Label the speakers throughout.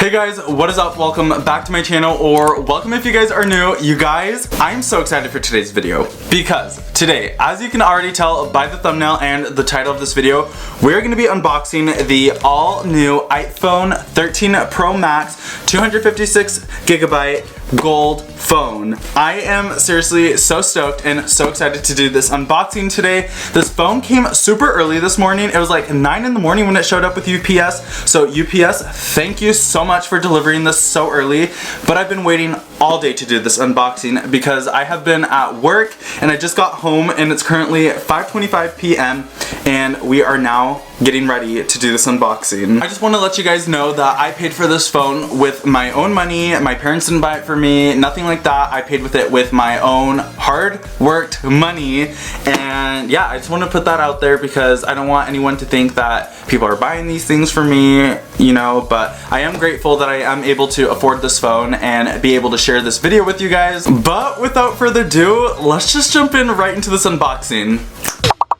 Speaker 1: Hey guys, what is up? Welcome back to my channel, or welcome if you guys are new. You guys, I'm so excited for today's video because today, as you can already tell by the thumbnail and the title of this video, we're going to be unboxing the all new iPhone 13 Pro Max 256 gigabyte gold phone. I am seriously so stoked and so excited to do this unboxing today. This phone came super early this morning. It was like 9 in the morning when it showed up with UPS. So UPS, thank you so much for delivering this so early. But I've been waiting all day to do this unboxing because I have been at work and I just got home and it's currently 5:25 p.m. and we are now getting ready to do this unboxing. I just want to let you guys know that I paid for this phone with my own money. My parents didn't buy it for me, nothing like that. I paid with it with my own hard worked money, and yeah, I just want to put that out there because I don't want anyone to think that people are buying these things for me, you know, but I am grateful that I am able to afford this phone and be able to share this video with you guys. But without further ado, let's just jump in right into this unboxing.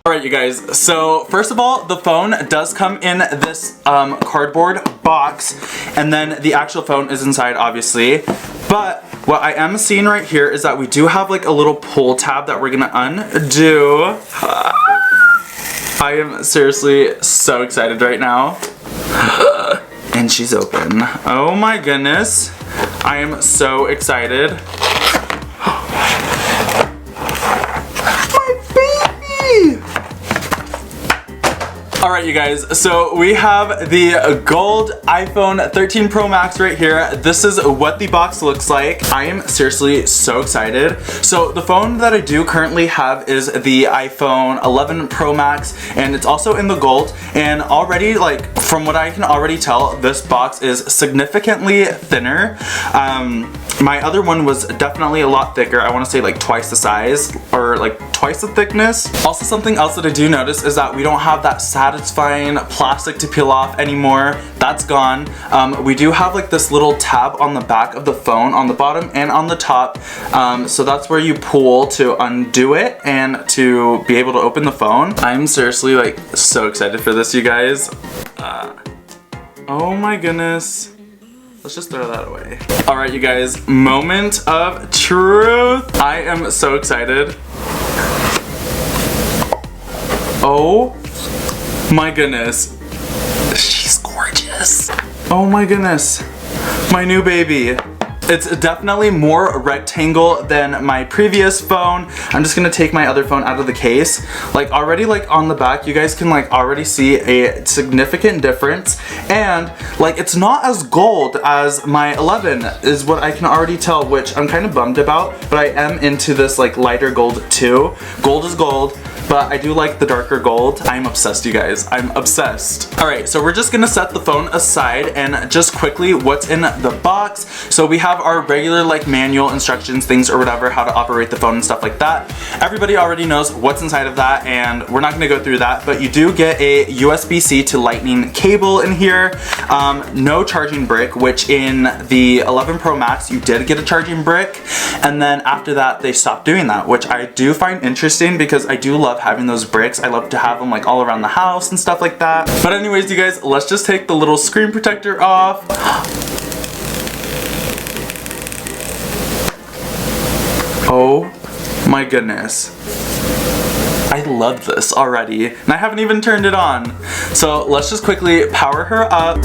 Speaker 1: Alright you guys, so first of all, the phone does come in this cardboard box, and then the actual phone is inside obviously, but what I am seeing right here is that we do have like a little pull tab that we're gonna undo. I am seriously so excited right now. And she's open. Oh my goodness, I am so excited. Alright you guys, so we have the gold iPhone 13 Pro Max right here. This is what the box looks like. I am seriously so excited. So the phone that I do currently have is the iPhone 11 Pro Max, and it's also in the gold, and already, like, from what I can already tell, this box is significantly thinner. My other one was definitely a lot thicker. I want to say like twice the size, or like twice the thickness. Also, something else that I do notice is that we don't have that satisfying plastic to peel off anymore. That's gone. We do have like this little tab on the back of the phone, on the bottom and on the top. So that's where you pull to undo it and to be able to open the phone. I'm seriously like so excited for this, you guys. Oh my goodness. Let's just throw that away. Alright you guys, moment of truth. I am so excited. Oh my goodness. She's gorgeous. Oh my goodness. My new baby. It's definitely more rectangle than my previous phone. I'm just gonna take my other phone out of the case. Like already, like on the back, you guys can like already see a significant difference. And like it's not as gold as my 11 is what I can already tell, which I'm kind of bummed about, but I am into this like lighter gold too. Gold is gold, but I do like the darker gold. I'm obsessed, you guys. I'm obsessed. Alright, so we're just gonna set the phone aside and just quickly what's in the box. So we have our regular like manual instructions, things or whatever, how to operate the phone and stuff like that. Everybody already knows what's inside of that, and we're not gonna go through that, but you do get a USB-C to lightning cable in here. No charging brick, which in the 11 Pro Max you did get a charging brick, and then after that they stopped doing that, which I do find interesting because I do love having those bricks. I love to have them like all around the house and stuff like that. But anyways, you guys, let's just take the little screen protector off. Oh my goodness. I love this already, and I haven't even turned it on. So let's just quickly power her up.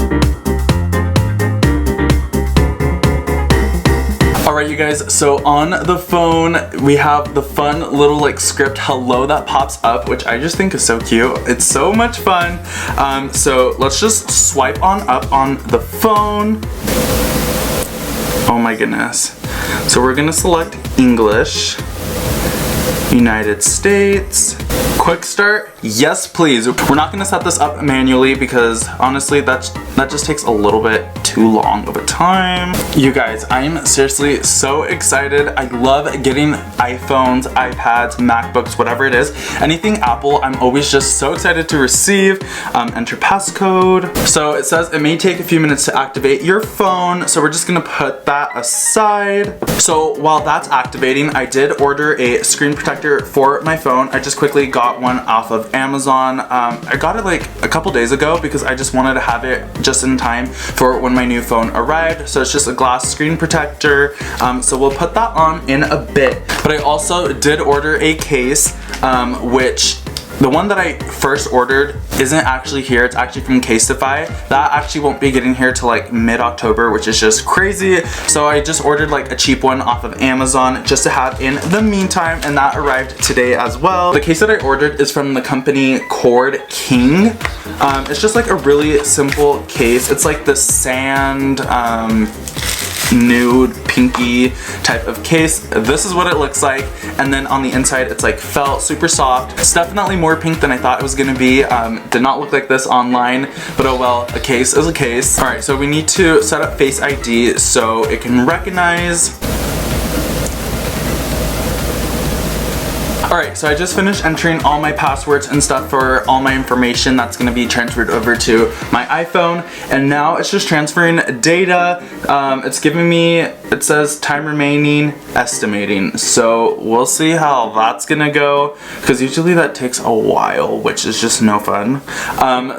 Speaker 1: Alright you guys, so on the phone we have the fun little like script hello that pops up, which I just think is so cute. It's so much fun. So let's just swipe on up on the phone. Oh my goodness. So we're gonna select English, United States, quick start, yes please. We're not gonna set this up manually because honestly that just takes a little bit too long of a time. You guys, I'm seriously so excited. I love getting iPhones, iPads, MacBooks, whatever it is. Anything Apple, I'm always just so excited to receive. Enter passcode. So it says it may take a few minutes to activate your phone, so we're just gonna put that aside. So while that's activating, I did order a screen protector for my phone. I just quickly got got one off of Amazon. I got it like a couple days ago because I just wanted to have it just in time for when my new phone arrived. So it's just a glass screen protector. So we'll put that on in a bit. But I also did order a case, which the one that I first ordered isn't actually here. It's actually from Casetify. That actually won't be getting here till like mid-October, which is just crazy. So I just ordered like a cheap one off of Amazon just to have in the meantime, and that arrived today as well. The case that I ordered is from the company Cord King. It's just like a really simple case. It's like the sand, nude pinky type of case. This is what it looks like, and then on the inside it's like felt, super soft. It's definitely more pink than I thought it was gonna be. Did not look like this online, but oh well, a case is a case. All right, so we need to set up Face ID so it can recognize. Alright, so I just finished entering all my passwords and stuff for all my information that's going to be transferred over to my iPhone, and now it's just transferring data. It's giving me, it says time remaining, estimating, so we'll see how that's going to go, because usually that takes a while, which is just no fun.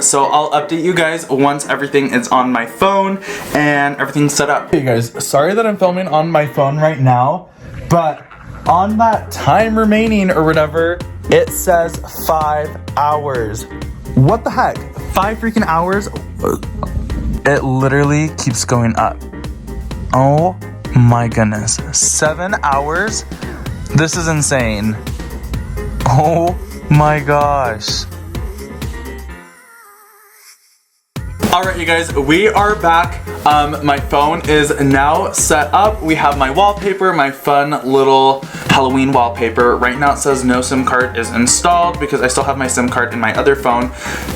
Speaker 1: So I'll update you guys once everything is on my phone and everything's set up. Hey guys, sorry that I'm filming on my phone right now, but on that time remaining or whatever, it says 5 hours. What the heck? 5 freaking hours? It literally keeps going up. Oh my goodness. 7 hours? This is insane. Oh my gosh. Alright you guys, we are back. My phone is now set up. We have my wallpaper, my fun little Halloween wallpaper. Right now it says no SIM card is installed because I still have my SIM card in my other phone.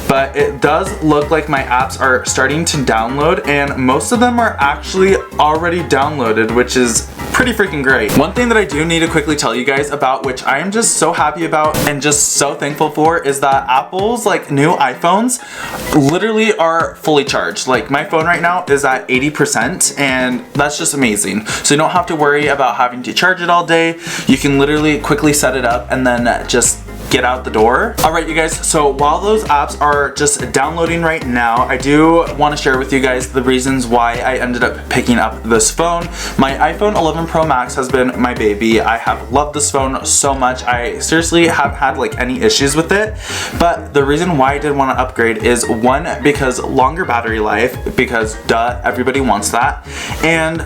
Speaker 1: But it does look like my apps are starting to download, and most of them are actually already downloaded, which is pretty freaking great. One thing that I do need to quickly tell you guys about, which I am just so happy about and just so thankful for, is that Apple's like new iPhones literally are fully charged. Like my phone right now is at 80%, and that's just amazing. So you don't have to worry about having to charge it all day. You can literally quickly set it up and then just get out the door. Alright you guys, so while those apps are just downloading right now, I do want to share with you guys the reasons why I ended up picking up this phone. My iPhone 11 Pro Max has been my baby. I have loved this phone so much. I seriously haven't had like any issues with it, but the reason why I did want to upgrade is one, because longer battery life, because duh, everybody wants that, and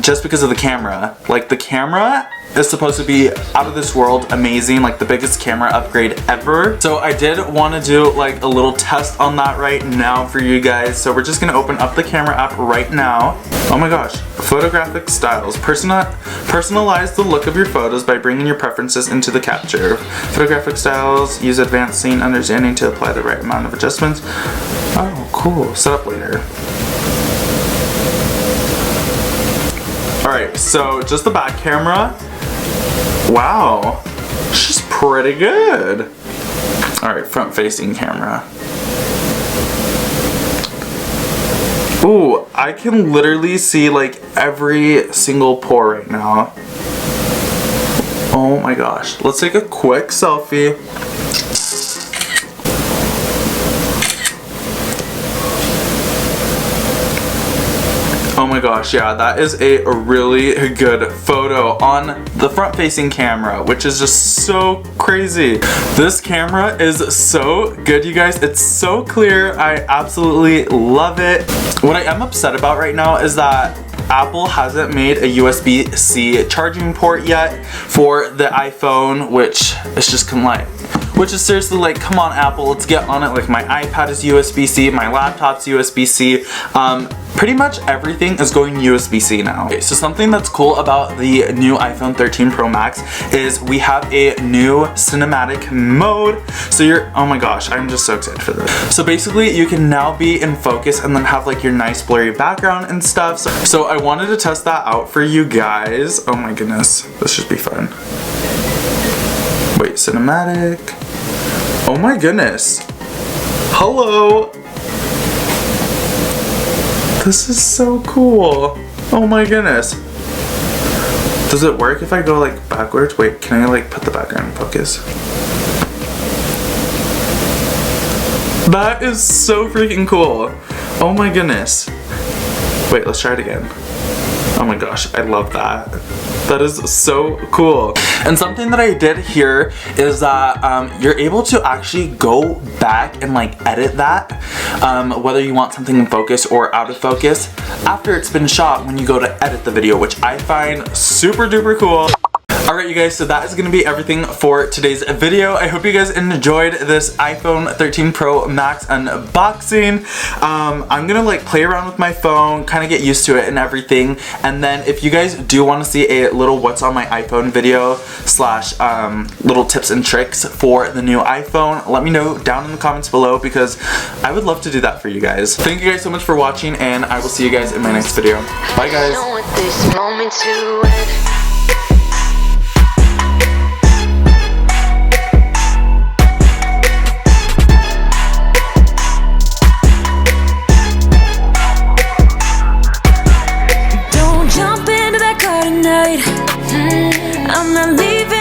Speaker 1: just because of the camera. Like the camera is supposed to be out of this world amazing, like the biggest camera upgrade ever. So I did want to do like a little test on that right now for you guys. So we're just gonna open up the camera app right now. Oh my gosh, photographic styles. Personalize the look of your photos by bringing your preferences into the capture. Photographic styles, use advanced scene understanding to apply the right amount of adjustments. Oh, cool, set up later. Alright, so just the back camera. Wow, she's pretty good. Alright, front facing camera. Ooh, I can literally see like every single pore right now. Oh my gosh. Let's take a quick selfie. Oh my gosh, yeah, that is a really good photo on the front facing camera, which is just so crazy. This camera is so good, you guys. It's so clear. I absolutely love it. What I am upset about right now is that Apple hasn't made a USB-C charging port yet for the iPhone, which is just which is seriously like, come on Apple, let's get on it. Like my iPad is USB-C, my laptop's USB-C. Pretty much everything is going USB-C now. Okay, so something that's cool about the new iPhone 13 Pro Max is we have a new cinematic mode. So oh my gosh, I'm just so excited for this. So basically you can now be in focus and then have like your nice blurry background and stuff. So I wanted to test that out for you guys. Oh my goodness, this should be fun. Wait, cinematic. Oh my goodness. Hello. This is so cool. Oh my goodness. Does it work if I go like backwards? Wait, can I like put the background in focus? That is so freaking cool. Oh my goodness. Wait, let's try it again. Oh my gosh, I love that. That is so cool. And something that I did hear is that you're able to actually go back and like edit that, whether you want something in focus or out of focus, after it's been shot when you go to edit the video, which I find super duper cool. Alright you guys, so that is going to be everything for today's video. I hope you guys enjoyed this iPhone 13 Pro Max unboxing. I'm going to like play around with my phone, kind of get used to it and everything. And then if you guys do want to see a little what's on my iPhone video slash little tips and tricks for the new iPhone, let me know down in the comments below because I would love to do that for you guys. Thank you guys so much for watching and I will see you guys in my next video. Bye guys.
Speaker 2: I'm not leaving.